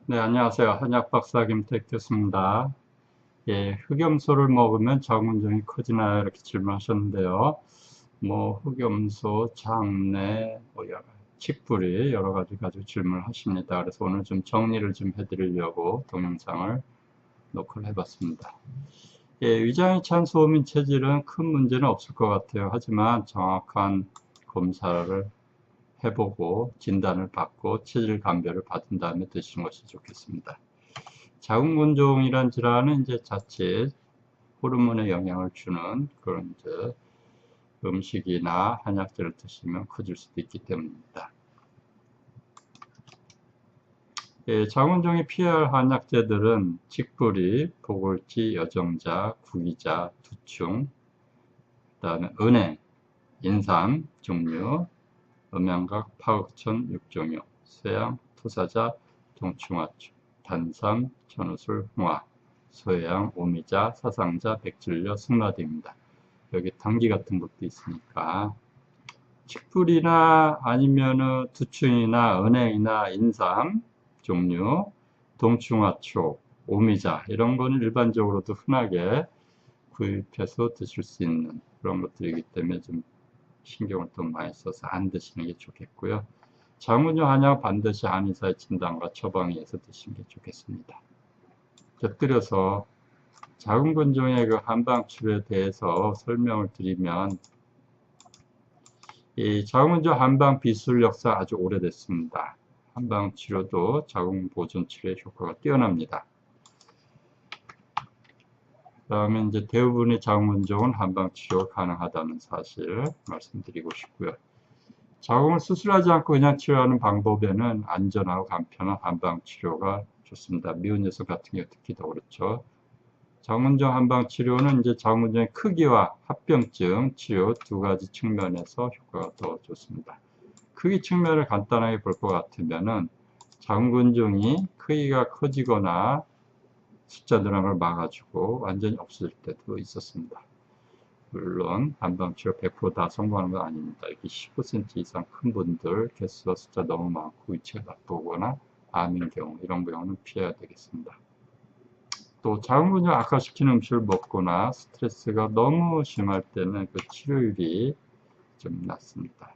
네, 안녕하세요. 한약박사 김택교수입니다. 예, 흑염소를 먹으면 자궁근종이 커지나요? 이렇게 질문하셨는데요. 뭐, 흑염소, 장내, 칡뿌리 여러 가지 가지고 질문을 하십니다. 그래서 오늘 좀 정리를 좀 해드리려고 동영상을 녹화를 해봤습니다. 예, 위장이 찬 소음인 체질은 큰 문제는 없을 것 같아요. 하지만 정확한 검사를 해보고 진단을 받고 체질 감별을 받은 다음에 드시는 것이 좋겠습니다. 자궁근종이란 질환은 이제 자칫 호르몬에 영향을 주는 그런 이제 음식이나 한약재를 드시면 커질 수도 있기 때문입니다. 예, 자궁근종이 피해야 할 한약재들은 칡뿌리, 보골지, 여정자, 구기자, 두충, 그다음에 은행, 인삼 종류, 음양각, 파흑천, 육종류, 쇠양, 토사자, 동충하초, 단삼, 천우술, 홍화, 소해양, 오미자, 사상자, 백질려, 승라등입니다. 여기 당귀 같은 것도 있으니까 칡뿌리나 아니면은 두충이나 은행이나 인삼 종류, 동충하초, 오미자 이런 거는 일반적으로도 흔하게 구입해서 드실 수 있는 그런 것들이기 때문에 좀 신경을 좀 많이 써서 안 드시는 게 좋겠고요. 자궁근종 한약 반드시 한의사의 진단과 처방에 의해서 드시는 게 좋겠습니다. 곁들여서 자궁근종의 그 한방 치료에 대해서 설명을 드리면 이 자궁근종 한방 비술 역사 아주 오래됐습니다. 한방 치료도 자궁 보존 치료의 효과가 뛰어납니다. 그다음에 이제 대부분의 자궁근종은 한방 치료가 가능하다는 사실 말씀드리고 싶고요. 자궁을 수술하지 않고 그냥 치료하는 방법에는 안전하고 간편한 한방 치료가 좋습니다. 미운 녀석 같은 경우 특히 더 그렇죠. 자궁근종 한방 치료는 이제 자궁근종의 크기와 합병증 치료 두 가지 측면에서 효과가 더 좋습니다. 크기 측면을 간단하게 볼 것 같으면은 자궁근종이 크기가 커지거나 숫자 늘어나는 걸 막아주고 완전히 없어질 때도 있었습니다. 물론 한방치료 100% 다 성공하는 건 아닙니다. 이렇게 15cm 이상 큰 분들 개수와 숫자 너무 많고 위치가 나쁘거나 암인 경우 이런 경우는 피해야 되겠습니다. 또 자궁근종 악화시키는 음식을 먹거나 스트레스가 너무 심할 때는 그 치료율이 좀 낮습니다.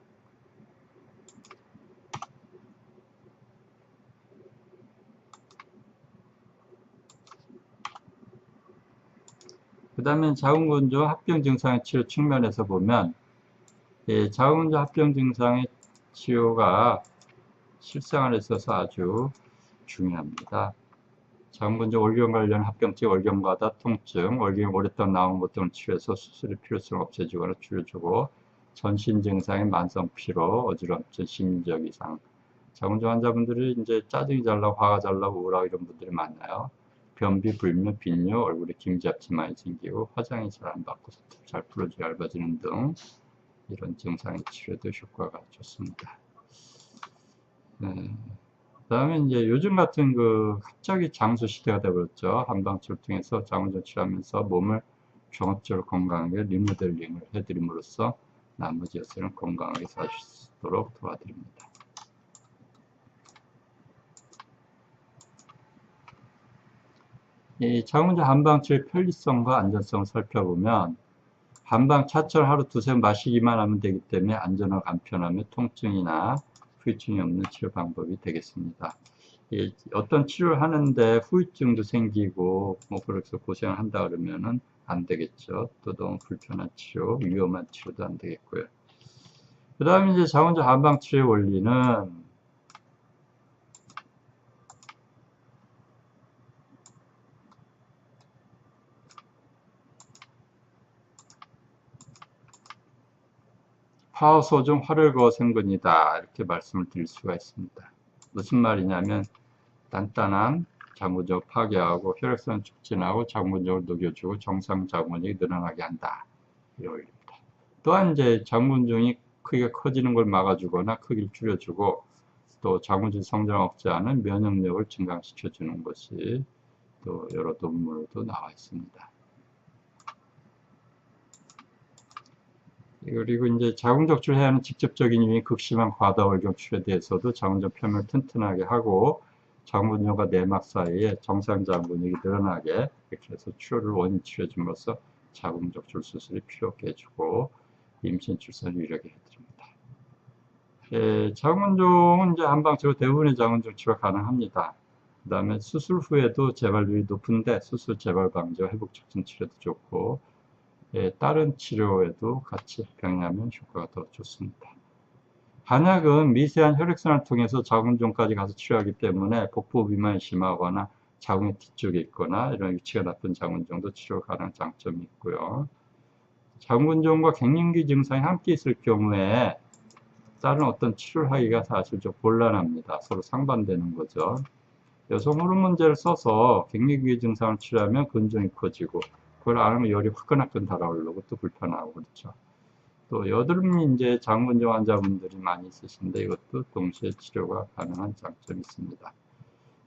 그 다음에 자궁근종 합병 증상의 치료 측면에서 보면 자궁근종 합병 증상의 치료가 실생활에 있어서 아주 중요합니다. 자궁근종 월경 관련 합병증, 월경과다 통증, 월경이 오랫동안 나온 것 등을 치료해서 수술의 필요성을 없애주거나 줄여주고 전신 증상의 만성 피로, 어지럼증, 심적 이상. 자궁근종 환자분들이 이제 짜증이 잘 나고 화가 잘 나고 우울하고 이런 분들이 많아요. 변비, 불면, 빈뇨, 얼굴에 기미잡지 많이 생기고 화장이 잘 안 받고 잘 풀어져 얇아지는 등 이런 증상의 치료도 효과가 좋습니다. 네. 그다음에 이제 요즘 같은 그 갑자기 장수 시대가 되어버렸죠. 한방치료를 통해서 자궁근종 치료하면서 몸을 종합적으로 건강하게 리모델링을 해드림으로써 나머지 여세는 건강하게 사실 수 있도록 도와드립니다. 이 자궁근종 한방치료의 편리성과 안전성을 살펴보면 한방 차철 하루 두세 번 마시기만 하면 되기 때문에 안전하고 간편하며 통증이나 후유증이 없는 치료 방법이 되겠습니다. 어떤 치료를 하는데 후유증도 생기고 뭐 그래서 고생을 한다 그러면은 안 되겠죠. 또 너무 불편한 치료, 위험한 치료도 안 되겠고요. 그 다음에 이제 자궁근종 한방 치료의 원리는 파워소중 활을 그어 생근이다 이렇게 말씀을 드릴 수가 있습니다. 무슨 말이냐면 단단한 자궁근종을 파괴하고 혈액순환 촉진하고 자궁근종을 녹여주고 정상 자궁근종이 늘어나게 한다. 이런 원리입니다. 또한 이제 자궁근종이 크기가 커지는 걸 막아주거나 크기를 줄여주고 또 자궁근종 성장을 억제하는 면역력을 증강시켜주는 것이 또 여러 논문으로도 나와 있습니다. 그리고 이제 자궁적 치료해야 하는 직접적인 요인 극심한 과다월경 치료에 대해서도 자궁적 표면을 튼튼하게 하고 자궁근종과 내막 사이에 정상 자궁근육이 늘어나게 이렇게 해서 치료를 원인 치료해줌으로써 자궁 적출 수술이 필요 없게 해주고 임신 출산을 유리하게 해드립니다. 자궁근종은 이제 한방치료 대부분의 자궁근종 치료 가능합니다. 그 다음에 수술 후에도 재발률이 높은데 수술 재발 방지와 회복 촉진 치료도 좋고 다른 치료에도 같이 병행하면 효과가 더 좋습니다. 한약은 미세한 혈액순환을 통해서 자궁근종까지 가서 치료하기 때문에 복부 비만이 심하거나 자궁의 뒤쪽에 있거나 이런 위치가 나쁜 자궁근종도 치료 가능한 장점이 있고요. 자궁근종과 갱년기 증상이 함께 있을 경우에 다른 어떤 치료를 하기가 사실 좀 곤란합니다. 서로 상반되는 거죠. 여성 호르몬제를 써서 갱년기 증상을 치료하면 근종이 커지고 그걸 안 하면 열이 화끈화끈 달아오르고 또 불편하고 그렇죠. 또 여드름 이제 자궁근종 환자분들이 많이 있으신데 이것도 동시에 치료가 가능한 장점이 있습니다.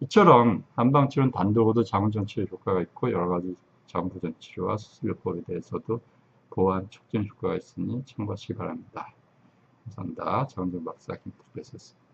이처럼 한방치료는 단독으로도 자궁전 치료 효과가 있고 여러 가지 자궁부전 치료와 수술요법에 대해서도 보완 촉진 효과가 있으니 참고하시기 바랍니다. 감사합니다. 자궁전 박사 김프로였습니다.